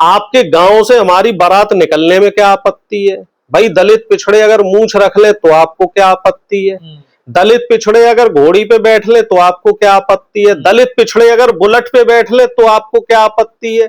आपके गांव से हमारी बारात निकलने में क्या आपत्ति है? भाई दलित पिछड़े अगर मूंछ रख ले तो आपको क्या आपत्ति है? दलित पिछड़े अगर घोड़ी पे बैठ ले तो आपको क्या आपत्ति है? दलित पिछड़े अगर बुलेट पे बैठ ले तो आपको क्या आपत्ति है?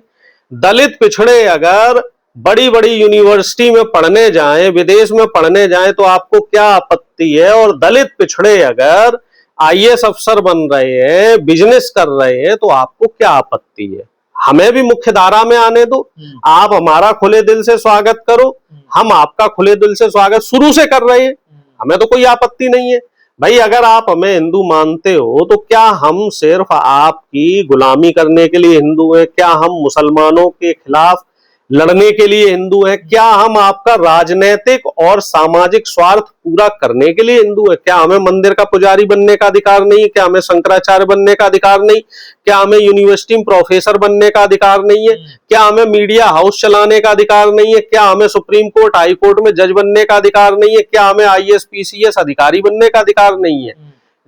दलित पिछड़े अगर बड़ी बड़ी यूनिवर्सिटी में पढ़ने जाएं, विदेश में पढ़ने जाएं तो आपको क्या आपत्ति है? और दलित पिछड़े अगर आईएएस अफसर बन रहे हैं, बिजनेस कर रहे हैं तो आपको क्या आपत्ति है? हमें भी मुख्य धारा में आने दो। आप हमारा खुले दिल से स्वागत करो, हम आपका खुले दिल से स्वागत शुरू से कर रहे हैं, हमें तो कोई आपत्ति नहीं है। भाई अगर आप हमें हिंदू मानते हो तो क्या हम सिर्फ आपकी गुलामी करने के लिए हिंदू हैं? क्या हम मुसलमानों के खिलाफ लड़ने के लिए हिंदू हैं? क्या हम आपका राजनीतिक और सामाजिक स्वार्थ पूरा करने के लिए हिंदू है? क्या हमें मंदिर का पुजारी बनने का अधिकार नहीं? क्या हमें शंकराचार्य बनने का अधिकार नहीं? क्या हमें यूनिवर्सिटी में प्रोफेसर बनने का अधिकार नहीं है? क्या हमें मीडिया हाउस चलाने का अधिकार नहीं है? क्या हमें सुप्रीम कोर्ट, हाई कोर्ट में जज बनने का अधिकार नहीं है? क्या हमें आईएएस पीसीएस अधिकारी बनने का अधिकार नहीं है?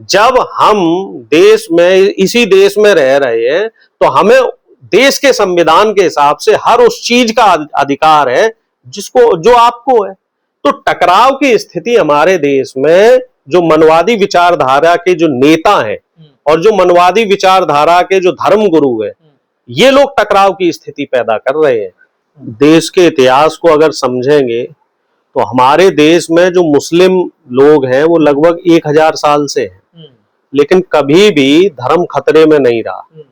जब हम देश में, इसी देश में रह रहे हैं तो हमें देश के संविधान के हिसाब से हर उस चीज का अधिकार है जिसको, जो आपको है। तो टकराव की स्थिति हमारे देश में जो मनवादी विचारधारा के जो नेता हैं और जो मनवादी विचारधारा के जो धर्म गुरु हैं, ये लोग टकराव की स्थिति पैदा कर रहे हैं। देश के इतिहास को अगर समझेंगे तो हमारे देश में जो मुस्लिम लोग हैं वो लगभग 1000 साल से हैं, लेकिन कभी भी धर्म खतरे में नहीं रहा।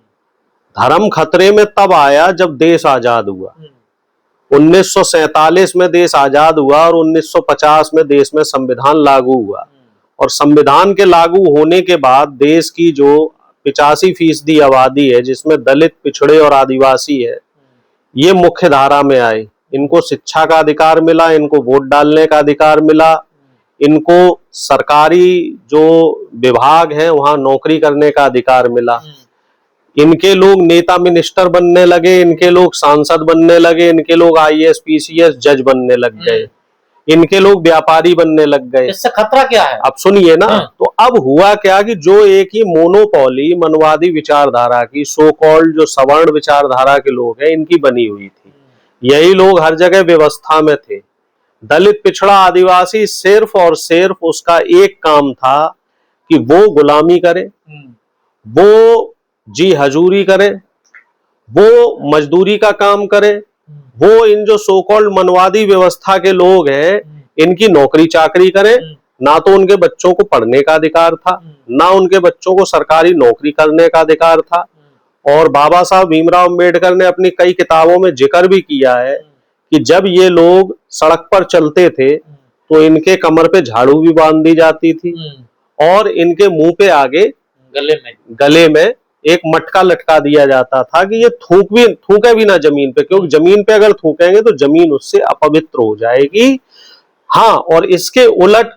धर्म खतरे में तब आया जब देश आजाद हुआ। 1947 में देश आजाद हुआ और 1950 में देश में संविधान लागू हुआ, और संविधान के लागू होने के बाद देश की जो 85% आबादी है, जिसमें दलित, पिछड़े और आदिवासी है, ये मुख्य धारा में आए। इनको शिक्षा का अधिकार मिला, इनको वोट डालने का अधिकार मिला, इनको सरकारी जो विभाग है वहां नौकरी करने का अधिकार मिला। इनके लोग नेता मिनिस्टर बनने लगे, इनके लोग सांसद बनने लगे, इनके लोग आईएएस पीसीएस जज बनने लग गए, इनके लोग व्यापारी बनने लग गए। इससे खतरा क्या है? अब सुनिए ना, तो अब हुआ क्या कि जो एक ही मोनोपोली मनवादी विचारधारा की, सो कॉल्ड जो सवर्ण विचारधारा के लोग हैं, इनकी बनी हुई थी। यही लोग हर जगह व्यवस्था में थे। दलित, पिछड़ा, आदिवासी सिर्फ और सिर्फ उसका एक काम था कि वो गुलामी करे, वो जी हजूरी करे, वो मजदूरी का काम करे, वो इन जो सो कॉल्ड मनवादी व्यवस्था के लोग हैं इनकी नौकरी चाकरी करें। ना तो उनके बच्चों को पढ़ने का अधिकार था, ना उनके बच्चों को सरकारी नौकरी करने का अधिकार था। और बाबा साहब भीमराव अंबेडकर ने अपनी कई किताबों में जिक्र भी किया है कि जब ये लोग सड़क पर चलते थे तो इनके कमर पे झाड़ू भी बांध दी जाती थी और इनके मुंह पे आगे गले में एक मटका लटका दिया जाता था कि ये थूके भी ना जमीन पे, क्योंकि जमीन पे अगर थूकेंगे तो जमीन उससे अपवित्र हो जाएगी। हाँ, और इसके उलट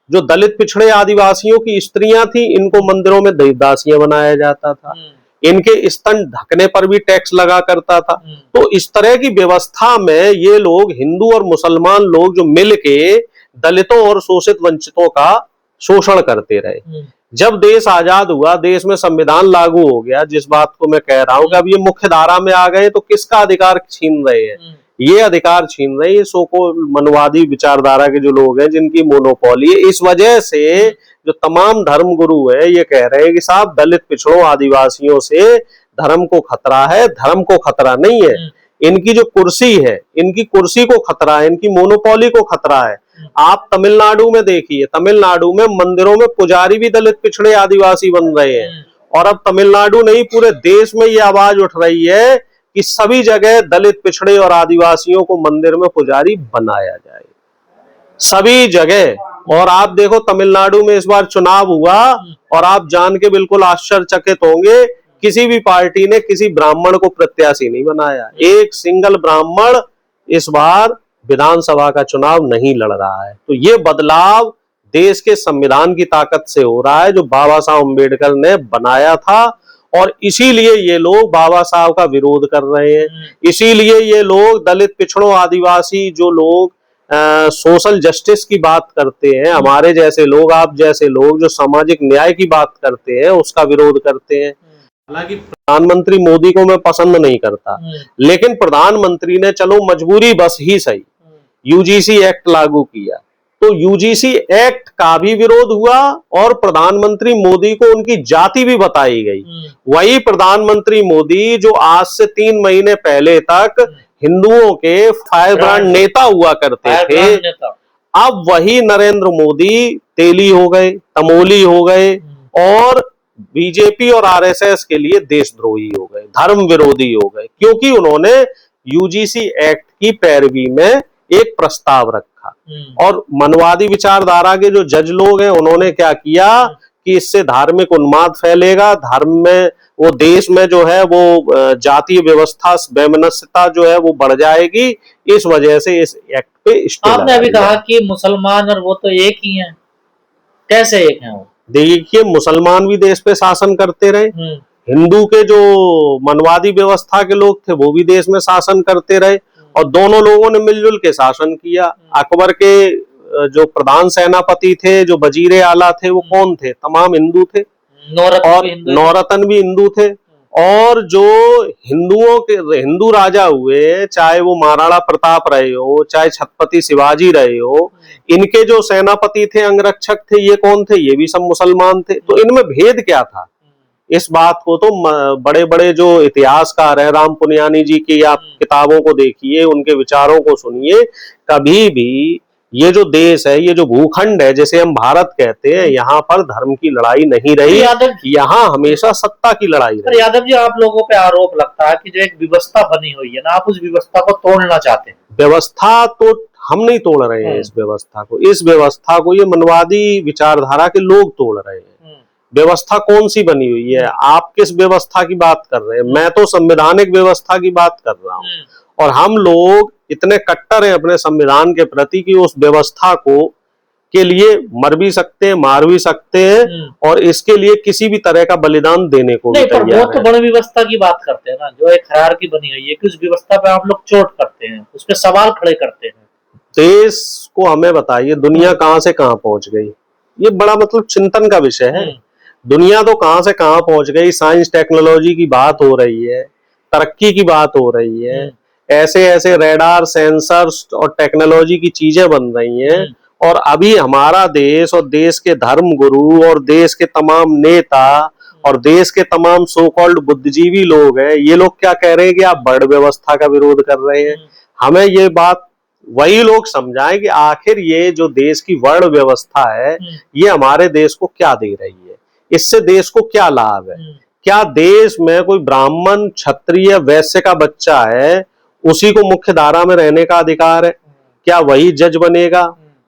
जो दलित, पिछड़े, आदिवासियों की स्त्रियां थी, इनको मंदिरों में देवदासियां बनाया जाता था, इनके स्तन ढकने पर भी टैक्स लगा करता था। तो इस तरह की व्यवस्था में ये लोग, हिंदू और मुसलमान लोग जो मिलके दलितों और शोषित वंचितों का शोषण करते रहे। जब देश आजाद हुआ, देश में संविधान लागू हो गया, जिस बात को मैं कह रहा हूं कि अब ये मुख्य धारा में आ गए तो किसका अधिकार छीन रहे हैं? ये अधिकार छीन रहे हैं सो को मनवादी विचारधारा के जो लोग हैं जिनकी मोनोपोली है। इस वजह से जो तमाम धर्म गुरु है ये कह रहे हैं कि साहब दलित, पिछड़ों, आदिवासियों से धर्म को खतरा है। धर्म को खतरा नहीं है, इनकी जो कुर्सी है, इनकी कुर्सी को खतरा है, इनकी मोनोपोली को खतरा है। आप तमिलनाडु में देखिए, तमिलनाडु में मंदिरों में पुजारी भी दलित, पिछड़े, आदिवासी बन रहे हैं। और अब तमिलनाडु नहीं, पूरे देश में ये आवाज उठ रही है कि सभी जगह दलित, पिछड़े और आदिवासियों को मंदिर में पुजारी बनाया जाए, सभी जगह। और आप देखो तमिलनाडु में इस बार चुनाव हुआ और आप जान के बिल्कुल आश्चर्यचकित होंगे, किसी भी पार्टी ने किसी ब्राह्मण को प्रत्याशी नहीं बनाया। एक सिंगल ब्राह्मण इस बार विधानसभा का चुनाव नहीं लड़ रहा है। तो ये बदलाव देश के संविधान की ताकत से हो रहा है जो बाबा साहब अम्बेडकर ने बनाया था, और इसीलिए ये लोग बाबा साहब का विरोध कर रहे हैं। इसीलिए ये लोग दलित, पिछड़ों, आदिवासी जो लोग सोशल जस्टिस की बात करते हैं, हमारे जैसे लोग, आप जैसे लोग जो सामाजिक न्याय की बात करते हैं, उसका विरोध करते हैं। हालांकि प्रधानमंत्री मोदी को मैं पसंद नहीं करता, लेकिन प्रधानमंत्री ने चलो मजबूरी बस ही सही यूजीसी एक्ट लागू किया, तो यूजीसी एक्ट का भी विरोध हुआ और प्रधानमंत्री मोदी को उनकी जाति भी बताई गई। वही प्रधानमंत्री मोदी जो आज से 3 महीने पहले तक हिंदुओं के फायर ब्रांड नेता हुआ करते थे, अब वही नरेंद्र मोदी तेली हो गए, तमोली हो गए और बीजेपी और आरएसएस के लिए देशद्रोही हो गए, धर्म विरोधी हो गए, क्योंकि उन्होंने यूजीसी एक्ट की पैरवी में एक प्रस्ताव रखा। और मनवादी विचारधारा के जो जज लोग हैं उन्होंने क्या किया कि इससे धार्मिक उन्माद फैलेगा, धर्म में वो देश में जो है वो जातीय व्यवस्था वैमनस्यता जो है वो बढ़ जाएगी, इस वजह से इस एक्ट पे स्टे आपने अभी कहा कि मुसलमान और वो तो एक ही हैं, कैसे एक हैं वो? देखिए, मुसलमान भी देश पे शासन करते रहे, हिंदू के जो मनवादी व्यवस्था के लोग थे वो भी देश में शासन करते रहे और दोनों लोगों ने मिलजुल के शासन किया। अकबर के जो प्रधान सेनापति थे, जो वजीरे आला थे, वो कौन थे? तमाम हिंदू थे और नौरतन भी हिंदू थे। और जो हिंदुओं के हिंदू राजा हुए, चाहे वो महाराणा प्रताप रहे हो, चाहे छत्रपति शिवाजी रहे हो, इनके जो सेनापति थे, अंगरक्षक थे, ये कौन थे? ये भी सब मुसलमान थे। तो इनमें भेद क्या था? इस बात को तो बड़े बड़े जो इतिहासकार है, राम पुनियानी जी की आप किताबों को देखिए, उनके विचारों को सुनिए, कभी भी ये जो देश है, ये जो भूखंड है जिसे हम भारत कहते हैं, यहाँ पर धर्म की लड़ाई नहीं रही, यहाँ हमेशा सत्ता की लड़ाई रही। यादव जी, आप लोगों पे आरोप लगता है कि जो एक व्यवस्था बनी हुई है ना, आप उस व्यवस्था को तोड़ना चाहते हैं। व्यवस्था तो हम नहीं तोड़ रहे हैं, इस व्यवस्था को, इस व्यवस्था को ये मनवादी विचारधारा के लोग तोड़ रहे हैं। व्यवस्था कौन सी बनी हुई है? आप किस व्यवस्था की बात कर रहे हैं? मैं तो संवैधानिक व्यवस्था की बात कर रहा हूँ। और हम लोग इतने कट्टर हैं अपने संविधान के प्रति कि उस व्यवस्था को के लिए मर भी सकते हैं, मार भी सकते हैं और इसके लिए किसी भी तरह का बलिदान देने को भी तैयार हैं। बहुत तो बड़ी व्यवस्था की बात करते हैं ना, जो एक हायरार्की बनी हुई है कि उस व्यवस्था पे आप लोग चोट करते हैं, उस पे सवाल खड़े करते हैं। देश को हमें बताइए, दुनिया कहाँ से कहाँ पहुंच गई? ये बड़ा मतलब चिंतन का विषय है। दुनिया तो कहां से कहां पहुंच गई, साइंस टेक्नोलॉजी की बात हो रही है, तरक्की की बात हो रही है, ऐसे ऐसे रेडार, सेंसर्स और टेक्नोलॉजी की चीजें बन रही हैं और अभी हमारा देश और देश के धर्म गुरु और देश के तमाम नेता और देश के तमाम सो कॉल्ड बुद्धिजीवी लोग हैं, ये लोग क्या कह रहे हैं कि आप वर्ण व्यवस्था का विरोध कर रहे हैं। हमें ये बात वही लोग समझाएं कि आखिर ये जो देश की वर्ण व्यवस्था है, ये हमारे देश को क्या दे रही है, इससे देश को क्या लाभ है? क्या देश में कोई ब्राह्मण, क्षत्रिय, वैश्य का बच्चा है, उसी को मुख्य धारा में रहने का अधिकार है? क्या वही जज बनेगा?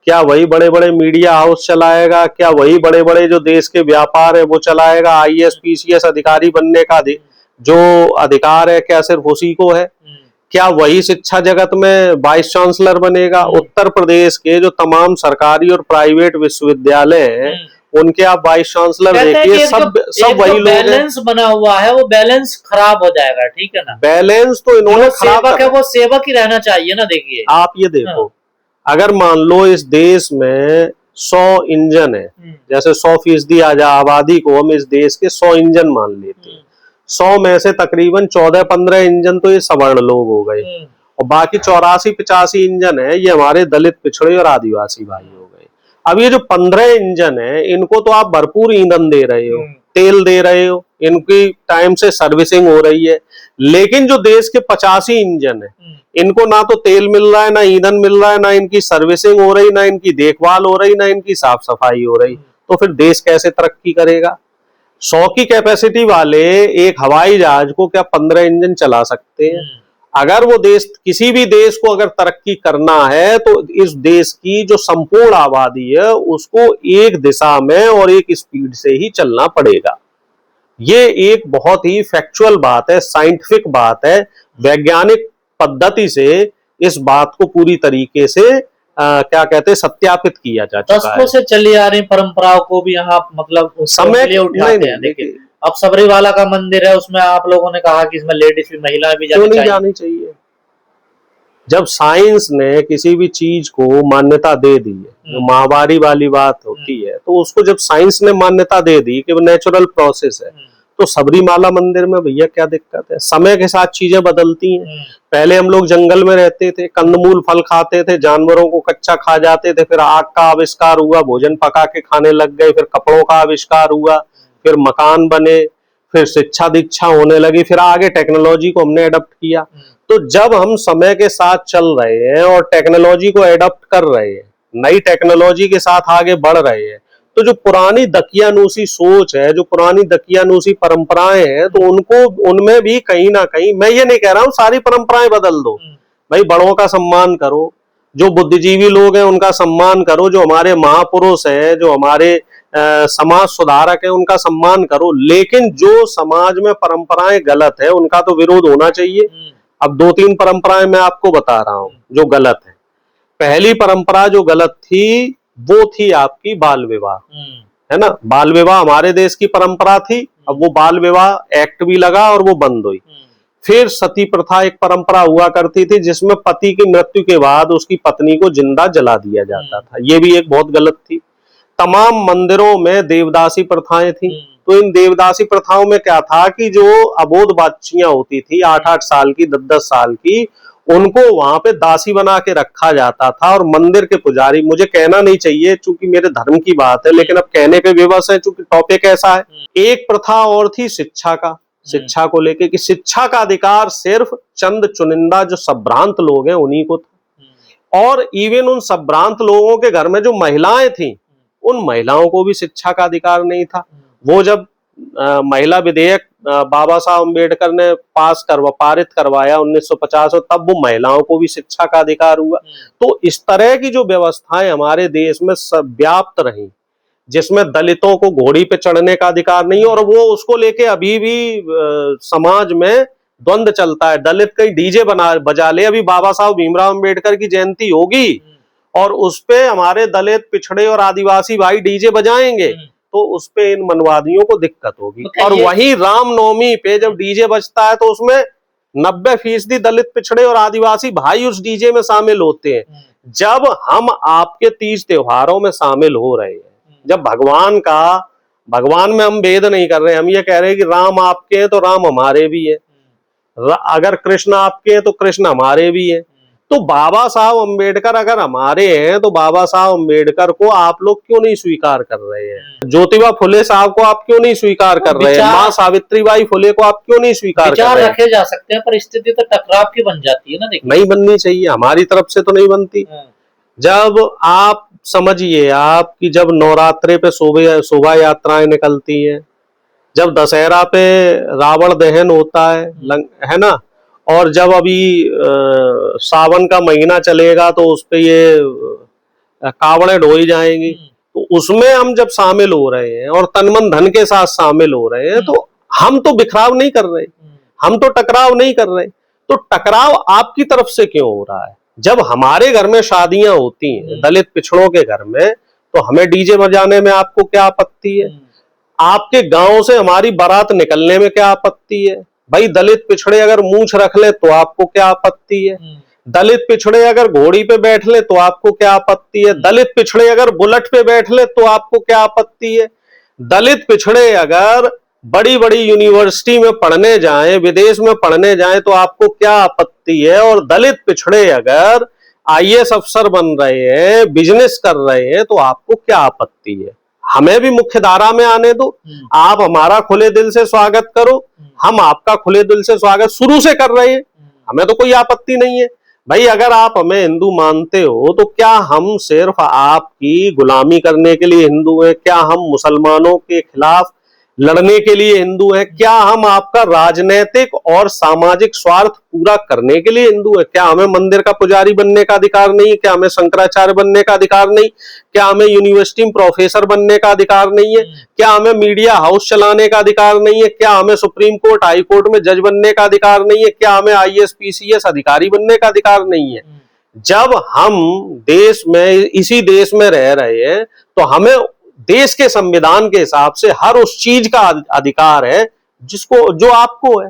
क्या वही बड़े बड़े मीडिया हाउस चलाएगा? क्या वही बड़े बड़े जो देश के व्यापार है वो चलाएगा? आईएएस पीसीएस अधिकारी बनने का जो अधिकार है, क्या सिर्फ उसी को है? क्या वही शिक्षा जगत में वाइस चांसलर बनेगा? उत्तर प्रदेश के जो तमाम सरकारी और प्राइवेट विश्वविद्यालय हैं, उनके आप वाइस चांसलर देखिए, सब वही लोग हैं। बैलेंस बना हुआ है, वो बैलेंस खराब हो जाएगा, ठीक है ना? बैलेंस तो इन्होंने खराब है, वो सेवक ही रहना चाहिए ना। देखिए, आप ये देखो, अगर मान लो इस देश में 100 इंजन है, जैसे 100% आबादी को हम इस देश के 100 इंजन मान लेते हैं, 100 में से तकरीबन 14-15 इंजन तो ये सवर्ण लोग हो गए और बाकी 84-85 इंजन है ये हमारे दलित, पिछड़े और आदिवासी भाई हो गए। अब ये जो 15 इंजन है, इनको तो आप भरपूर ईंधन दे रहे हो, तेल दे रहे हो, इनकी टाइम से सर्विसिंग हो रही है, लेकिन जो देश के 85 इंजन है, इनको ना तो तेल मिल रहा है, ना ईंधन मिल रहा है, ना इनकी सर्विसिंग हो रही, ना इनकी देखभाल हो रही, ना इनकी साफ सफाई हो रही, तो फिर देश कैसे तरक्की करेगा? 100 की कैपेसिटी वाले एक हवाई जहाज को क्या 15 इंजन चला सकते हैं? अगर वो देश, किसी भी देश को अगर तरक्की करना है तो इस देश की जो संपूर्ण आबादी है उसको एक दिशा में और एक स्पीड से ही चलना पड़ेगा। ये एक बहुत ही फैक्चुअल बात है, साइंटिफिक बात है, वैज्ञानिक पद्धति से इस बात को पूरी तरीके से क्या कहते हैं, सत्यापित किया जा चुका है। दशकों से चली आ रही परंपराओं को भी यहाँ मतलब समय उठाते हैं। देखिए, अब सबरीवाला का मंदिर है, उसमें आप लोगों ने कहा कि इसमें लेडीज भी, महिला भी जानी चाहिए। जब साइंस ने किसी भी चीज को मान्यता दे दी है, महामारी वाली बात होती है, तो उसको जब साइंस ने मान्यता दे दी कि वो नेचुरल प्रोसेस है, तो सबरीमाला मंदिर में भैया क्या दिक्कत है? समय के साथ चीजें बदलती हैं। पहले हम लोग जंगल में रहते थे, कंदमूल फल खाते थे, जानवरों को कच्चा खा जाते थे, फिर आग का आविष्कार हुआ, भोजन पका के खाने लग गए, फिर कपड़ों का आविष्कार हुआ, फिर मकान बने, फिर शिक्षा दीक्षा होने लगी, फिर आगे टेक्नोलॉजी को हमने अडॉप्ट किया। तो जब हम समय के साथ चल रहे हैं और टेक्नोलॉजी को अडॉप्ट कर रहे हैं, नई टेक्नोलॉजी के साथ आगे बढ़ रहे हैं, तो जो पुरानी दकियानूसी सोच है, जो पुरानी दकियानूसी परंपराएं हैं, तो उनको उनमें भी कहीं ना कहीं, मैं ये नहीं कह रहा हूं सारी परंपराएं बदल दो, भाई बड़ों का सम्मान करो, जो बुद्धिजीवी लोग हैं उनका सम्मान करो, जो हमारे महापुरुष हैं, जो हमारे समाज सुधारक है उनका सम्मान करो, लेकिन जो समाज में परंपराएं गलत है उनका तो विरोध होना चाहिए। अब 2-3 परंपराएं मैं आपको बता रहा हूं जो गलत है। पहली परंपरा जो गलत थी वो थी आपकी बाल विवाह, है ना। बाल विवाह हमारे देश की परंपरा थी, अब वो बाल विवाह एक्ट भी लगा और वो बंद हुई। फिर सती प्रथा एक परंपरा हुआ करती थी जिसमें पति की मृत्यु के बाद उसकी पत्नी को जिंदा जला दिया जाता था, ये भी एक बहुत गलत थी। तमाम मंदिरों में देवदासी प्रथाएं थी, तो इन देवदासी प्रथाओं में क्या था कि जो अबोध बच्चियां होती थी 8-8 साल की, 10-10 साल की, उनको वहां पे दासी बना के रखा जाता था और मंदिर के पुजारी, मुझे कहना नहीं चाहिए चूंकि मेरे धर्म की बात है, लेकिन अब कहने पे विवश है चूंकि टॉपिक ऐसा है। एक प्रथा और थी शिक्षा का, शिक्षा को लेके कि शिक्षा का अधिकार सिर्फ चंद चुनिंदा जो संभ्रांत लोग हैं उन्हीं को था, और इवन उन संभ्रांत लोगों के घर में जो महिलाएं थी उन महिलाओं को भी शिक्षा का अधिकार नहीं था। वो जब महिला विधेयक बाबा साहब अम्बेडकर ने पारित करवाया 1950 में, तब वो महिलाओं को भी शिक्षा का अधिकार हुआ। तो इस तरह की जो व्यवस्थाएं हमारे देश में सब व्याप्त रही, जिसमें दलितों को घोड़ी पे चढ़ने का अधिकार नहीं, और वो उसको लेके अभी भी समाज में द्वंद्व चलता है। दलित कहीं डीजे बजा ले, अभी बाबा साहब भीमराव अम्बेडकर की जयंती होगी और उसपे हमारे दलित, पिछड़े और आदिवासी भाई डीजे बजाएंगे, तो उसपे इन मनवादियों को दिक्कत होगी। और वहीं रामनवमी पे जब डीजे बजता है तो उसमें 90% दलित, पिछड़े और आदिवासी भाई उस डीजे में शामिल होते हैं। जब हम आपके तीज त्योहारों में शामिल हो रहे हैं, जब भगवान में हम भेद नहीं कर रहे, हम ये कह रहे हैं कि राम आपके हैं तो राम हमारे भी है, अगर कृष्ण आपके हैं तो कृष्ण हमारे भी है। तो बाबा साहब अम्बेडकर अगर हमारे हैं तो बाबा साहब अम्बेडकर को आप लोग क्यों नहीं स्वीकार कर रहे हैं? ज्योतिबा फुले साहब को आप क्यों नहीं स्वीकार कर रहे हैं? माँ सावित्रीबाई फुले को आप क्यों नहीं स्वीकार कर रहे हैं? रखे जा सकते हैं, पर स्थिति तो टकराव की बन जाती है ना। देखिए, नहीं बननी चाहिए, हमारी तरफ से तो नहीं बनती। जब आप समझिए आप कि जब नवरात्रे पे शोभा यात्राएं निकलती हैं, जब दशहरा पे रावण दहन होता है ना, और जब अभी सावन का महीना चलेगा तो उस पे ये कावड़े ढोई जाएंगी, तो उसमें हम जब शामिल हो रहे हैं और तन मन धन के साथ शामिल हो रहे हैं, तो हम तो बिखराव नहीं कर रहे, हम तो टकराव नहीं कर रहे। तो टकराव आपकी तरफ से क्यों हो रहा है? जब हमारे घर में शादियां होती हैं दलित पिछड़ों के घर में, तो हमें डीजे बजाने में आपको क्या आपत्ति है? आपके गांव से हमारी बारात निकलने में क्या आपत्ति है? भाई दलित पिछड़े अगर मूंछ रख ले तो आपको क्या आपत्ति है? दलित पिछड़े अगर घोड़ी पे बैठ ले तो आपको क्या आपत्ति है? दलित पिछड़े अगर बुलेट पे बैठ ले तो आपको क्या आपत्ति है? दलित पिछड़े अगर बड़ी बड़ी यूनिवर्सिटी में पढ़ने जाएं, विदेश में पढ़ने जाएं, तो आपको क्या आपत्ति है? और दलित पिछड़े अगर आईएएस अफसर बन रहे हैं, बिजनेस कर रहे हैं, तो आपको क्या आपत्ति है? हमें भी मुख्य धारा में आने दो, आप हमारा खुले दिल से स्वागत करो, हम आपका खुले दिल से स्वागत शुरू से कर रहे हैं, हमें तो कोई आपत्ति नहीं है। भाई अगर आप हमें हिंदू मानते हो तो क्या हम सिर्फ आपकी गुलामी करने के लिए हिंदू हैं? क्या हम मुसलमानों के खिलाफ लड़ने के लिए हिंदू हैं? क्या हम आपका राजनीतिक और सामाजिक स्वार्थ पूरा करने के लिए हिंदू हैं? क्या हमें मंदिर का पुजारी बनने का अधिकार नहीं? क्या हमें शंकराचार्य बनने का अधिकार नहीं? क्या हमें यूनिवर्सिटी में प्रोफेसर बनने का अधिकार नहीं है? क्या हमें मीडिया हाउस चलाने का अधिकार नहीं है? क्या हमें सुप्रीम कोर्ट, हाई कोर्ट में जज बनने का अधिकार नहीं है? क्या हमें आईएएस, पीसीएस अधिकारी बनने का अधिकार नहीं है? जब हम देश में, इसी देश में रह रहे हैं, तो हमें देश के संविधान के हिसाब से हर उस चीज का अधिकार है जो आपको है।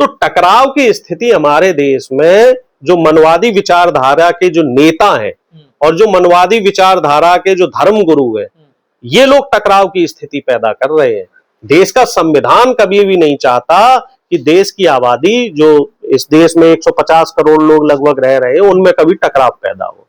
तो टकराव की स्थिति हमारे देश में जो मनवादी विचारधारा के जो नेता हैं और जो मनवादी विचारधारा के जो धर्म गुरु हैं, ये लोग टकराव की स्थिति पैदा कर रहे हैं। देश का संविधान कभी भी नहीं चाहता कि देश की आबादी, जो इस देश में 150 करोड़ लोग लगभग रह रहे हैं, उनमें कभी टकराव पैदा हो।